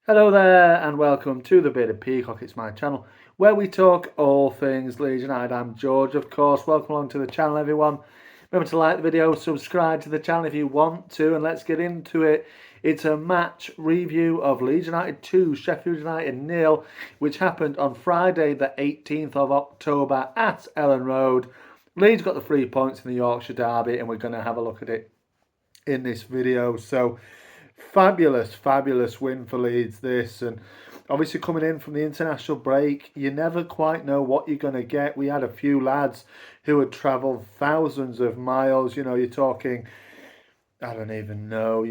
Hello there and welcome to the Bearded Peacock. It's my channel where we talk all things Leeds United. I'm George, of course. Welcome along to the channel, everyone. Remember to like the video, subscribe to the channel if you want to, and let's get into it. It's a match review of Leeds United 2, Sheffield United 0, which happened on Friday the 18th of October at Elland Road. Leeds got the 3 points in the Yorkshire derby and we're going to have a look at it in this video. So fabulous win for Leeds this, and obviously coming in from the international break, you never quite know what you're going to get. We had a few lads who had travelled thousands of miles. You're talking, I don't even know,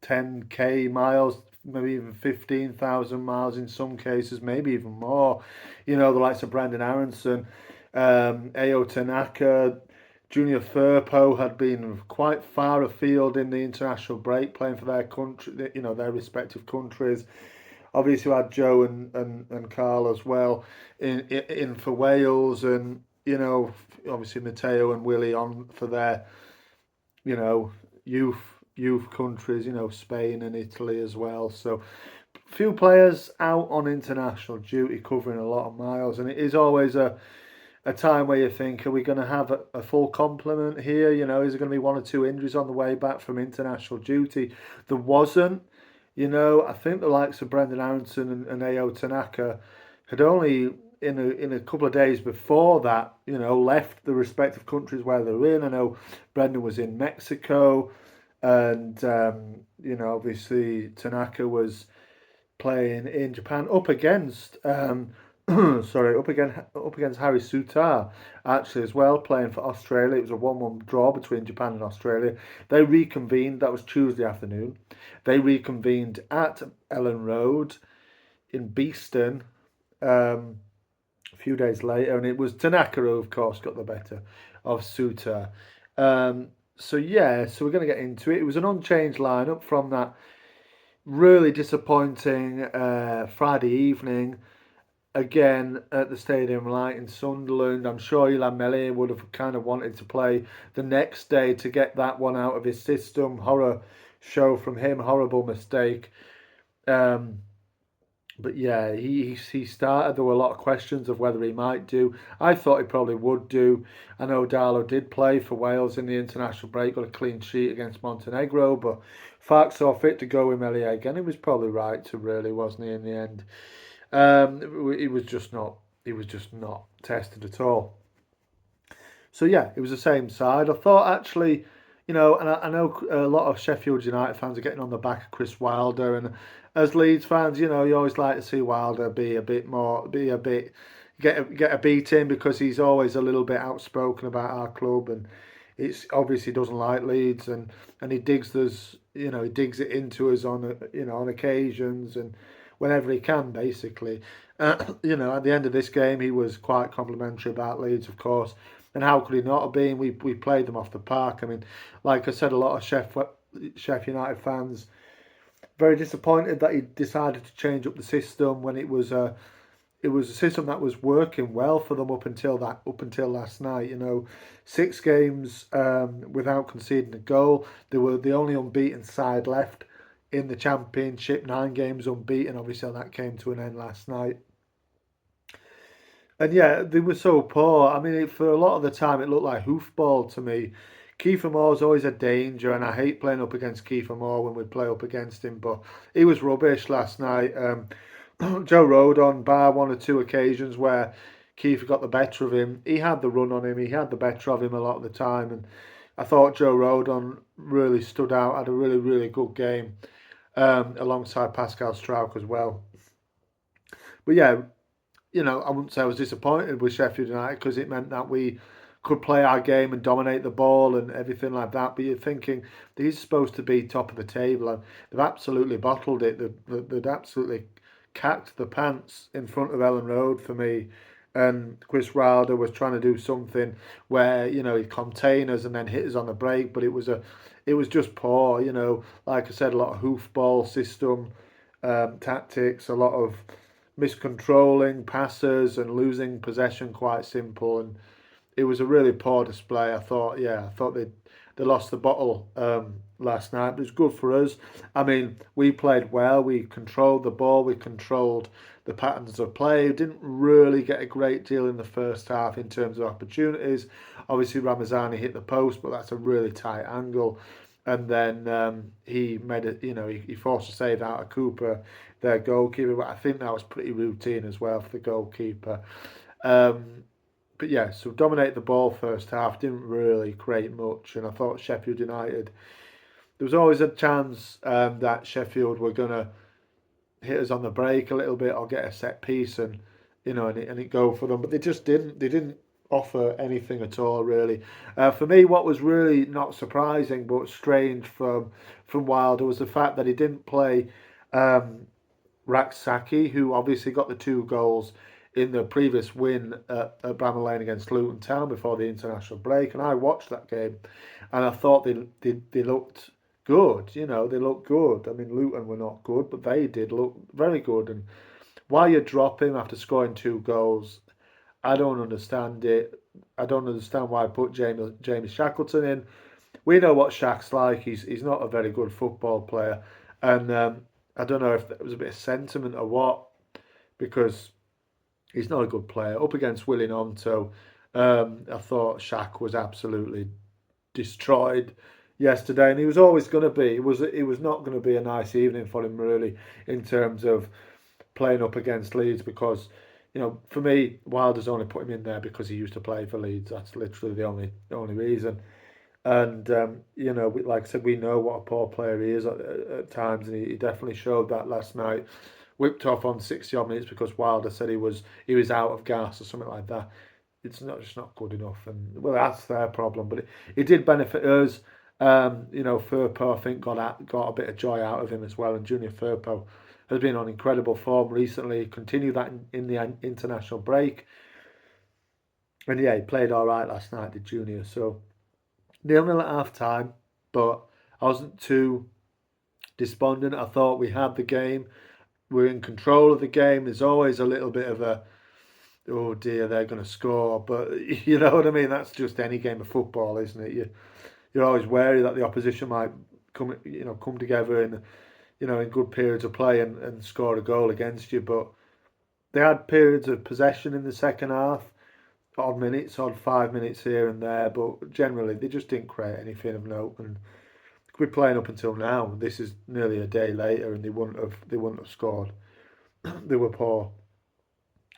10k miles, maybe even 15,000 miles in some cases, maybe even more. The likes of Brendan Aronson, Ao Tanaka, Junior Firpo had been quite far afield in the international break, playing for their country, their respective countries. Obviously, we had Joe and Carl as well in for Wales, and obviously Matteo and Willie on for their you know youth countries, Spain and Italy as well. So few players out on international duty covering a lot of miles, and it is always a time where you think, are we going to have a full complement here? Is there going to be one or two injuries on the way back from international duty? There wasn't. I think the likes of Brendan Aronson and Ao Tanaka had only in a couple of days before that, left the respective countries where they're in. I know Brendan was in Mexico, and obviously Tanaka was playing in Japan up against sorry, up against Harry Sutar actually as well, playing for Australia. It was a 1-1 draw between Japan and Australia. They reconvened, that was Tuesday afternoon. They reconvened at Elland Road in Beeston a few days later, and it was Tanaka who, of course, got the better of Sutar. So we're going to get into it. It was an unchanged lineup from that really disappointing Friday evening again at the Stadium Light in Sunderland. I'm sure Ilan Mele would have kind of wanted to play the next day to get that one out of his system. Horror show from him, horrible mistake. Um, but yeah, he started. There were a lot of questions of whether he might do. I thought he probably would do. I know Darlow did play for Wales in the international break, got a clean sheet against Montenegro, but Fark saw fit to go with Mele again. He was probably right to, really, wasn't he, in the end? He was just not. He was just not tested at all. So yeah, it was the same side. I thought actually, and I know a lot of Sheffield United fans are getting on the back of Chris Wilder, and as Leeds fans, you always like to see Wilder be a bit more, be a bit get a beat in because he's always a little bit outspoken about our club, and it's obviously doesn't like Leeds, and he digs us, he digs it into us on on occasions and whenever he can, basically. At the end of this game, he was quite complimentary about Leeds, of course. And how could he not have been? We played them off the park. I mean, like I said, a lot of Chef United fans very disappointed that he decided to change up the system when it was a system that was working well for them up until last night. 6 games without conceding a goal. They were the only unbeaten side left in the Championship. 9 games unbeaten. Obviously, that came to an end last night. And yeah, they were so poor. I mean, for a lot of the time, it looked like hoofball to me. Kiefer Moore's always a danger, and I hate playing up against Kiefer Moore when we play up against him. But he was rubbish last night. Joe Rodon, bar one or two occasions where Kiefer got the better of him, he had the run on him. He had the better of him a lot of the time, and I thought Joe Rodon really stood out. Had a really good game alongside Pascal Struijk as well. But yeah, I wouldn't say I was disappointed with Sheffield United because it meant that we could play our game and dominate the ball and everything like that. But you're thinking these are supposed to be top of the table, and they've absolutely bottled it. They've absolutely cacked the pants in front of Elland Road for me. And Chris Wilder was trying to do something where he contain us and then hit us on the break, but it was just poor. Like I said, a lot of hoofball system tactics, a lot of miscontrolling passes and losing possession, quite simple. And it was a really poor display. I thought they lost the bottle last night, but it's good for us. I mean, we played well. We controlled the ball. We controlled the patterns of play. We didn't really get a great deal in the first half in terms of opportunities. Obviously, Ramazani hit the post, but that's a really tight angle. And then he made it. He forced a save out of Cooper, their goalkeeper. But I think that was pretty routine as well for the goalkeeper. Um, but yeah, so dominate the ball first half, didn't really create much, and I thought Sheffield United. There was always a chance that Sheffield were gonna hit us on the break a little bit or get a set piece and it go for them, but they just didn't. They didn't offer anything at all really. For me, what was really not surprising but strange from Wilder was the fact that he didn't play um, Raksaki, who obviously got the two goals in the previous win at Bramall Lane against Luton Town before the international break. And I watched that game and I thought they looked good. They looked good. I mean, Luton were not good, but they did look very good. And why you drop him after scoring two goals, I don't understand it. I don't understand why I put James Shackleton in. We know what Shaq's like. He's not a very good football player, and I don't know if there was a bit of sentiment or what, because he's not a good player. Up against Willie Gnonto, I thought Shaq was absolutely destroyed yesterday, and he was always going to be. It was not going to be a nice evening for him really in terms of playing up against Leeds because. For me, Wilder's only put him in there because he used to play for Leeds. That's literally the only reason. And like I said, we know what a poor player he is at times, and he definitely showed that last night. Whipped off on 60 odd minutes because Wilder said he was out of gas or something like that. It's not just not good enough, and well, that's their problem. But it did benefit us. Firpo I think got a bit of joy out of him as well, and Junior Firpo has been on incredible form recently. Continued that in the international break, and yeah, he played all right last night, did Junior. So 0-0 at half time, but I wasn't too despondent. I thought we had the game. We're in control of the game. There's always a little bit of oh dear, they're going to score. But you know what I mean? That's just any game of football, isn't it? You're always wary that the opposition might come together in good periods of play and score a goal against you. But they had periods of possession in the second half, odd 5 minutes here and there, but generally they just didn't create anything of note. And we're playing up until now. This is nearly a day later, and they wouldn't have scored. They were poor,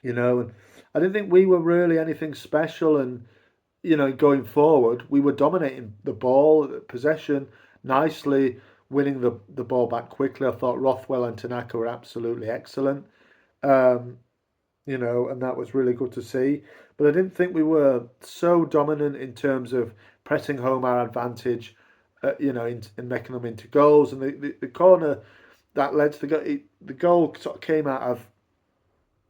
and I didn't think we were really anything special. And going forward, we were dominating the ball, possession nicely, winning the ball back quickly. I thought Rothwell and Tanaka were absolutely excellent. Um, and that was really good to see. But I didn't think we were so dominant in terms of pressing home our advantage, in making them into goals. And the corner that led to the goal sort of came out of.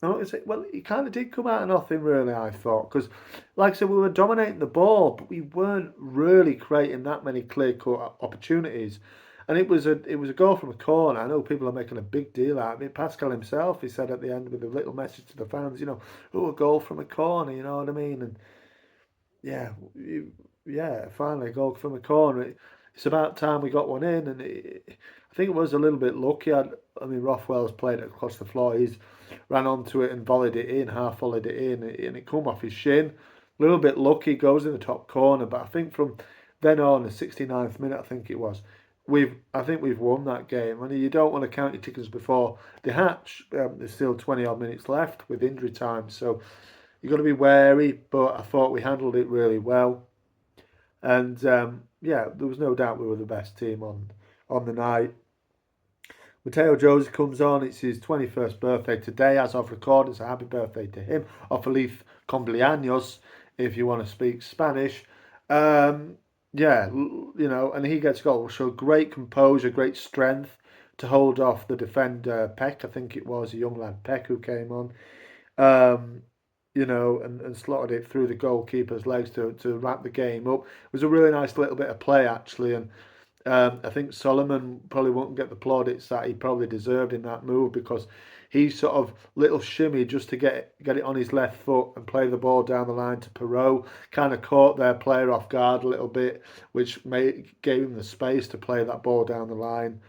I want to say, well, it kind of did come out of nothing, really, I thought. Because, like I said, we were dominating the ball, but we weren't really creating that many clear-cut opportunities. And it was a goal from a corner. I know people are making a big deal out of it. Pascal himself, he said at the end with a little message to the fans, a goal from a corner, you know what I mean? And yeah, finally a goal from a corner. It's about time we got one in, and I think it was a little bit lucky. I mean, Rothwell's played it across the floor. He's ran onto it and volleyed it in, half volleyed it in, and it come off his shin. A little bit lucky, goes in the top corner, but I think from then on, the 69th minute, I think it was, I think we've won that game. And you don't want to count your chickens before they hatch. There's still 20 odd minutes left with injury time, so you've got to be wary. But I thought we handled it really well, and there was no doubt we were the best team on the night. Mateo Josie comes on. It's his 21st birthday today, as of recording. So happy birthday to him. Or feliz cumpleaños, if you want to speak Spanish. And he gets a goal. So great composure, great strength to hold off the defender Peck. I think it was a young lad Peck who came on. And slotted it through the goalkeeper's legs to wrap the game up. It was a really nice little bit of play actually, and I think Solomon probably won't get the plaudits that he probably deserved in that move, because he sort of little shimmy just to get it on his left foot and play the ball down the line to Perot. Kind of caught their player off guard a little bit, which gave him the space to play that ball down the line.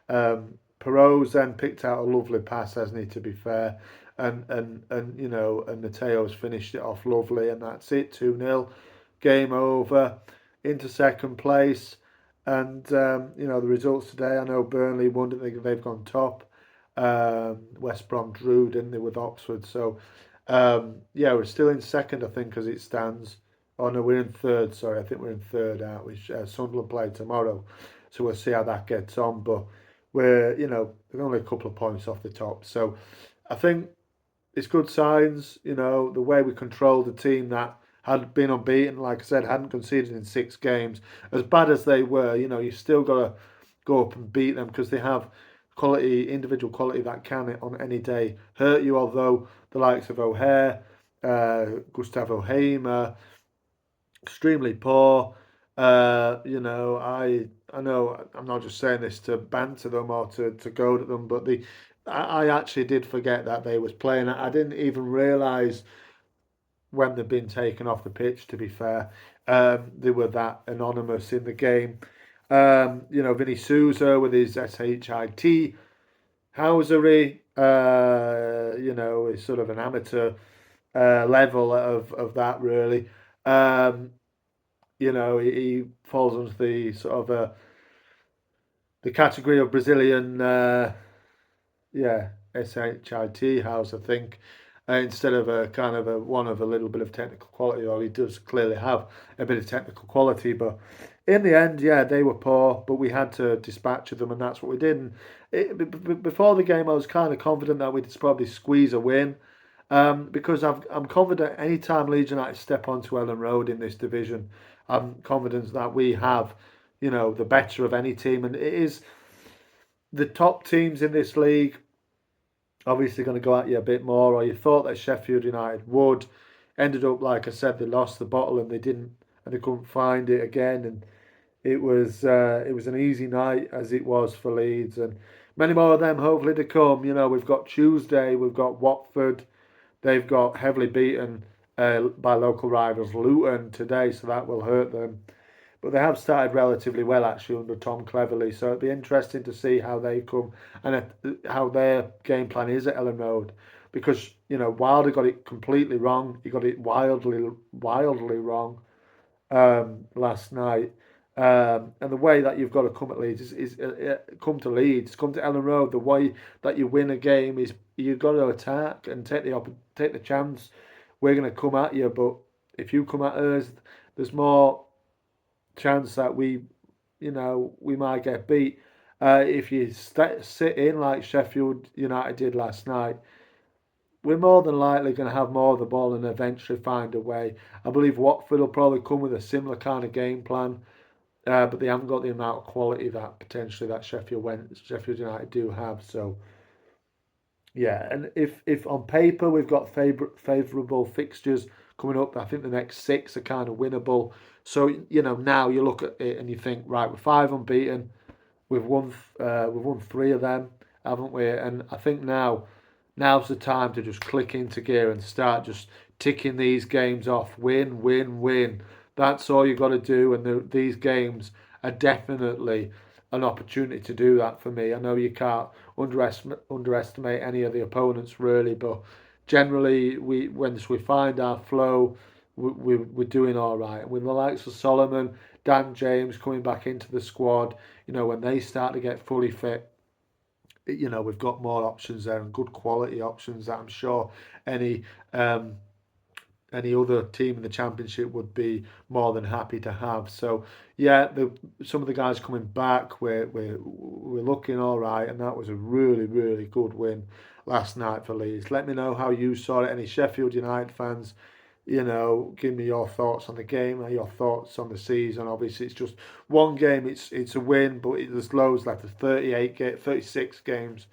Perot's then picked out a lovely pass, hasn't he? To be fair, and and Mateo's finished it off lovely, and that's it. 2-0, game over, into second place. And the results today, I know Burnley won, they've gone top. West Brom drew, didn't they, with Oxford? So yeah, we're still in second, I think, as it stands. Oh no, we're in third. Sorry, I think we're in third out. Which Sunderland play tomorrow, so we'll see how that gets on. But we're only a couple of points off the top. So I think it's good signs. The way we controlled the team that had been unbeaten, like I said, hadn't conceded in 6 games. As bad as they were, you still got to go up and beat them, because they have quality, individual quality that can on any day hurt you. Although the likes of O'Hare, Gustavo Hamer, extremely poor. I know I'm not just saying this to banter them or to goad at them, but I actually did forget that they was playing. I didn't even realise when they've been taken off the pitch. To be fair, they were that anonymous in the game. Vinny Souza with his shit housery. Is sort of an amateur level of that really. Um, he falls under the sort of the category of Brazilian, yeah, shit house, I think, instead of a kind of one of a little bit of technical quality, or he does clearly have a bit of technical quality, but in the end, yeah, they were poor, but we had to dispatch them, and that's what we did. And before the game, I was kind of confident that we'd probably squeeze a win. Because I'm confident any time Leeds United step onto Elland Road in this division, I'm confident that we have, the better of any team. And it is the top teams in this league obviously going to go at you a bit more, or you thought that Sheffield United would. Ended up, like I said, they lost the bottle and they didn't, and they couldn't find it again. And it was an easy night, as it was for Leeds, and many more of them hopefully to come. We've got Tuesday, we've got Watford. They've got heavily beaten by local rivals Luton today, so that will hurt them. But they have started relatively well actually under Tom Cleverley, so it'll be interesting to see how they come and how their game plan is at Elland Road. Because Wilder got it completely wrong. He got it wildly wrong last night. And the way that you've got to come at Leeds is come to Leeds, come to Elland Road. The way that you win a game is you've got to attack and take the chance. We're going to come at you, but if you come at us, there's more chance that we might get beat. If you sit in like Sheffield United did last night, we're more than likely going to have more of the ball and eventually find a way. I believe Watford will probably come with a similar kind of game plan, but they haven't got the amount of quality that potentially that Sheffield United do have. So yeah, and if on paper we've got favourable fixtures coming up, I think the next 6 are kind of winnable. So now you look at it and you think, right, we're 5 unbeaten, we've won 3 of them, haven't we? And I think now's the time to just click into gear and start just ticking these games off. Win, win, win. That's all you've got to do. And these games are definitely an opportunity to do that for me. I know you can't underestimate any of the opponents really, but generally once we find our flow, we're doing all right. With the likes of Solomon, Dan James coming back into the squad, when they start to get fully fit, we've got more options there and good quality options that I'm sure any um, any other team in the championship would be more than happy to have. So yeah, some of the guys coming back, we're looking all right, and that was a really really good win last night for Leeds. Let me know how you saw it. Any Sheffield United fans, give me your thoughts on the game and your thoughts on the season. Obviously, it's just one game. It's a win, but there's loads left. There's 36 games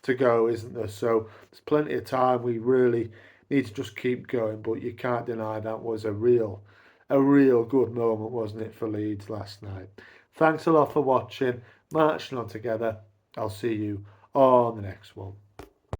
to go, isn't there? So there's plenty of time. We really need to just keep going. But you can't deny that was a real good moment, wasn't it, for Leeds last night? Thanks a lot for watching. Marching on together. I'll see you on the next one.